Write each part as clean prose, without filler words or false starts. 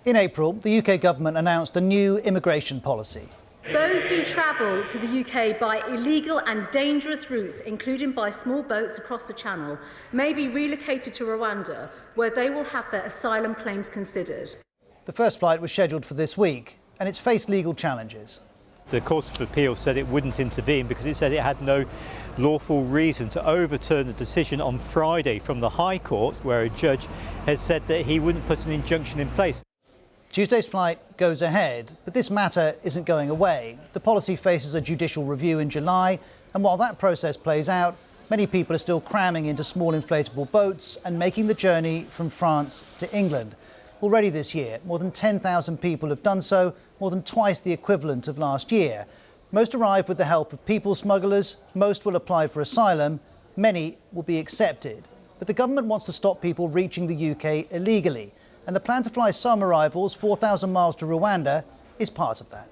In April, the UK government announced a new immigration policy. Those who travel to the UK by illegal and dangerous routes, including by small boats across the Channel, may be relocated to Rwanda, where they will have their asylum claims considered. The first flight was scheduled for this week, and it's faced legal challenges. The Court of Appeal said it wouldn't intervene because it said it had no lawful reason to overturn the decision on Friday from the High Court, where a judge has said that he wouldn't put an injunction in place. Tuesday's flight goes ahead, but this matter isn't going away. The policy faces a judicial review in July, and while that process plays out, many people are still cramming into small inflatable boats and making the journey from France to England. Already this year, more than 10,000 people have done so, more than twice the equivalent of last year. Most arrive with the help of people smugglers, most will apply for asylum, many will be accepted. But the government wants to stop people reaching the UK illegally, and the plan to fly some arrivals 4,000 miles to Rwanda is part of that.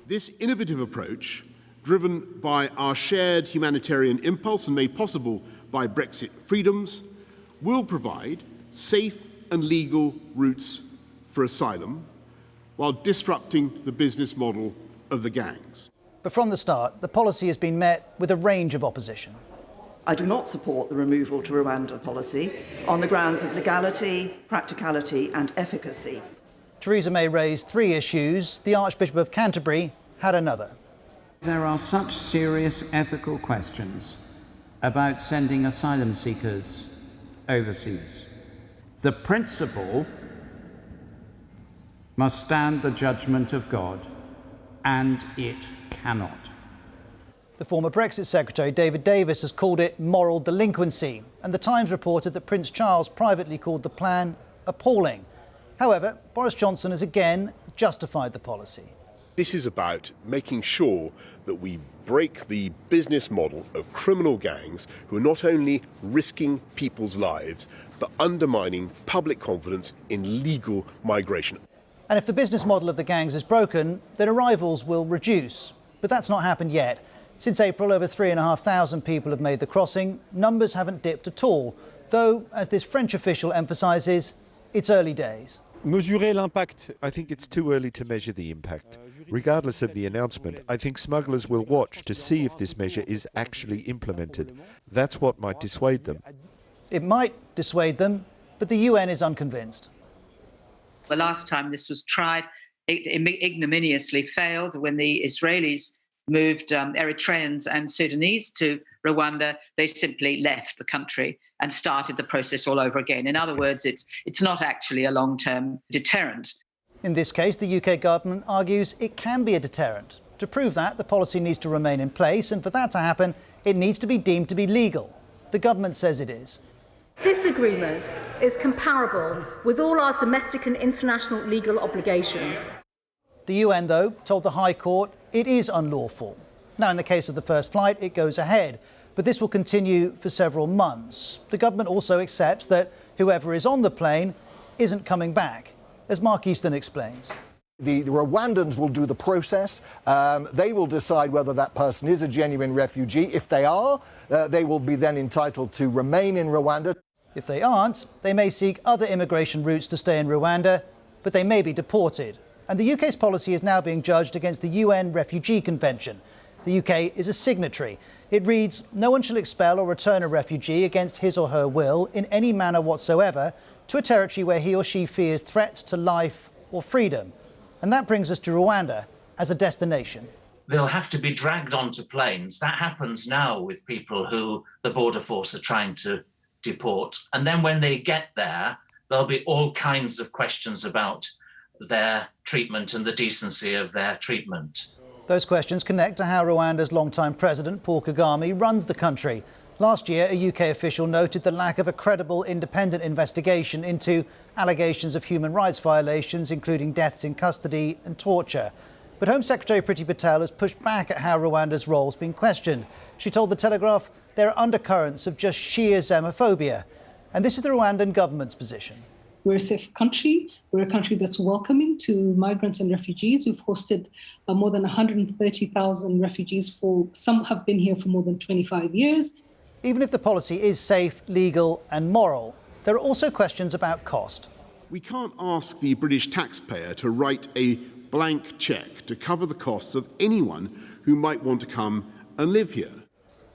This innovative approach, driven by our shared humanitarian impulse and made possible by Brexit freedoms, will provide safe and legal routes for asylum while disrupting the business model of the gangs. But from the start, the policy has been met with a range of opposition. I do not support the removal to Rwanda policy on the grounds of legality, practicality and efficacy. Theresa May raised 3 issues. The Archbishop of Canterbury had another. There are such serious ethical questions about sending asylum seekers overseas. The principle must stand the judgment of God, and it cannot. The former Brexit Secretary David Davis has called it moral delinquency, and the Times reported that Prince Charles privately called the plan appalling. However, Boris Johnson has again justified the policy. This is about making sure that we break the business model of criminal gangs who are not only risking people's lives, but undermining public confidence in legal migration. And if the business model of the gangs is broken, then arrivals will reduce. But that's not happened yet. Since April, over 3,500 people have made the crossing. Numbers haven't dipped at all, though, as this French official emphasises, it's early days. I think it's too early to measure the impact. Regardless of the announcement, I think smugglers will watch to see if this measure is actually implemented. That's what might dissuade them. It might dissuade them, but the UN is unconvinced. The last time this was tried, it ignominiously failed when the Israelis moved Eritreans and Sudanese to Rwanda. They simply left the country and started the process all over again. In other words, it's not actually a long-term deterrent. In this case, the UK government argues it can be a deterrent. To prove that, the policy needs to remain in place, and for that to happen, it needs to be deemed to be legal. The government says it is. This agreement is comparable with all our domestic and international legal obligations. The UN, though, told the High Court it is unlawful. Now, in the case of the first flight, it goes ahead, but this will continue for several months. The government also accepts that whoever is on the plane isn't coming back, as Mark Easton explains. The Rwandans will do the process. They will decide whether that person is a genuine refugee. If they are, they will be then entitled to remain in Rwanda. If they aren't, they may seek other immigration routes to stay in Rwanda, but they may be deported. And the UK's policy is now being judged against the UN Refugee Convention. The UK is a signatory. It reads, no one shall expel or return a refugee against his or her will in any manner whatsoever to a territory where he or she fears threats to life or freedom. And that brings us to Rwanda as a destination. They'll have to be dragged onto planes. That happens now with people who the Border Force are trying to deport. And then when they get there, there'll be all kinds of questions about their treatment and the decency of their treatment. Those questions connect to how Rwanda's longtime president, Paul Kagame, runs the country. Last year, a UK official noted the lack of a credible independent investigation into allegations of human rights violations, including deaths in custody and torture. But Home Secretary Priti Patel has pushed back at how Rwanda's role's been questioned. She told The Telegraph there are undercurrents of just sheer xenophobia. And this is the Rwandan government's position. We're a safe country. We're a country that's welcoming to migrants and refugees. We've hosted more than 130,000 refugees. Some have been here for more than 25 years. Even if the policy is safe, legal and moral, there are also questions about cost. We can't ask the British taxpayer to write a blank cheque to cover the costs of anyone who might want to come and live here.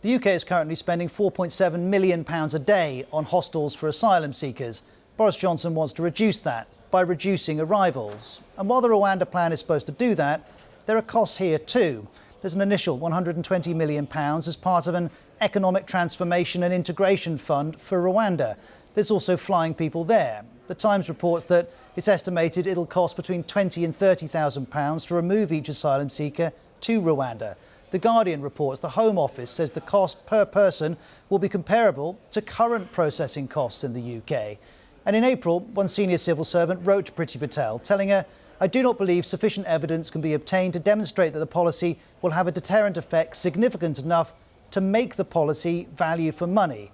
The UK is currently spending £4.7 million a day on hostels for asylum seekers. Boris Johnson wants to reduce that by reducing arrivals. And while the Rwanda plan is supposed to do that, there are costs here too. There's an initial £120 million as part of an economic transformation and integration fund for Rwanda. There's also flying people there. The Times reports that it's estimated it'll cost between £20,000 and £30,000 to remove each asylum seeker to Rwanda. The Guardian reports the Home Office says the cost per person will be comparable to current processing costs in the UK. And in April, one senior civil servant wrote to Priti Patel telling her, "I do not believe sufficient evidence can be obtained to demonstrate that the policy will have a deterrent effect significant enough to make the policy value for money."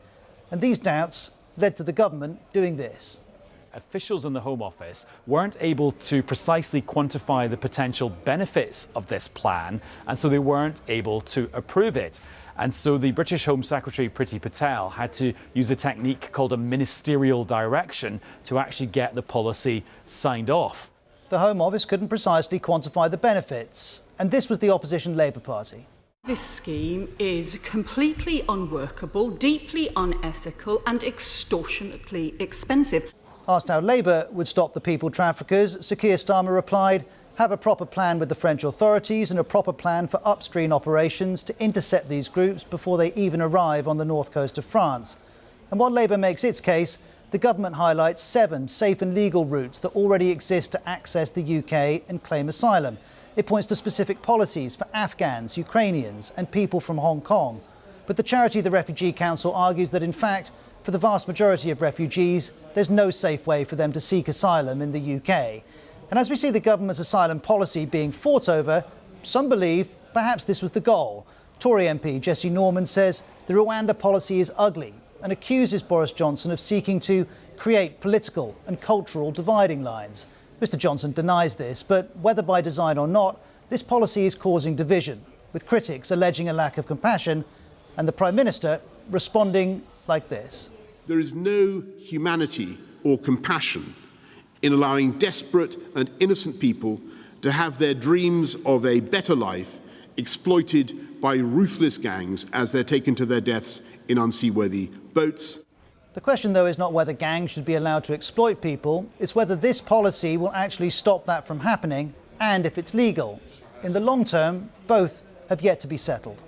And these doubts led to the government doing this. Officials in the Home Office weren't able to precisely quantify the potential benefits of this plan, and so they weren't able to approve it. And so the British Home Secretary Priti Patel had to use a technique called a ministerial direction to actually get the policy signed off. The Home Office couldn't precisely quantify the benefits, and this was the opposition Labour Party. This scheme is completely unworkable, deeply unethical and extortionately expensive. Asked how Labour would stop the people traffickers, Sir Keir Starmer replied, "Have a proper plan with the French authorities and a proper plan for upstream operations to intercept these groups before they even arrive on the north coast of France." And while Labour makes its case, the government highlights 7 safe and legal routes that already exist to access the UK and claim asylum. It points to specific policies for Afghans, Ukrainians and people from Hong Kong. But the charity The Refugee Council argues that in fact, for the vast majority of refugees, there's no safe way for them to seek asylum in the UK. And as we see the government's asylum policy being fought over, some believe perhaps this was the goal. Tory MP Jessie Norman says the Rwanda policy is ugly and accuses Boris Johnson of seeking to create political and cultural dividing lines. Mr Johnson denies this, but whether by design or not, this policy is causing division, with critics alleging a lack of compassion and the Prime Minister responding like this. There is no humanity or compassion in allowing desperate and innocent people to have their dreams of a better life exploited by ruthless gangs as they're taken to their deaths in unseaworthy boats. The question, though, is not whether gangs should be allowed to exploit people, it's whether this policy will actually stop that from happening and if it's legal. In the long term, both have yet to be settled.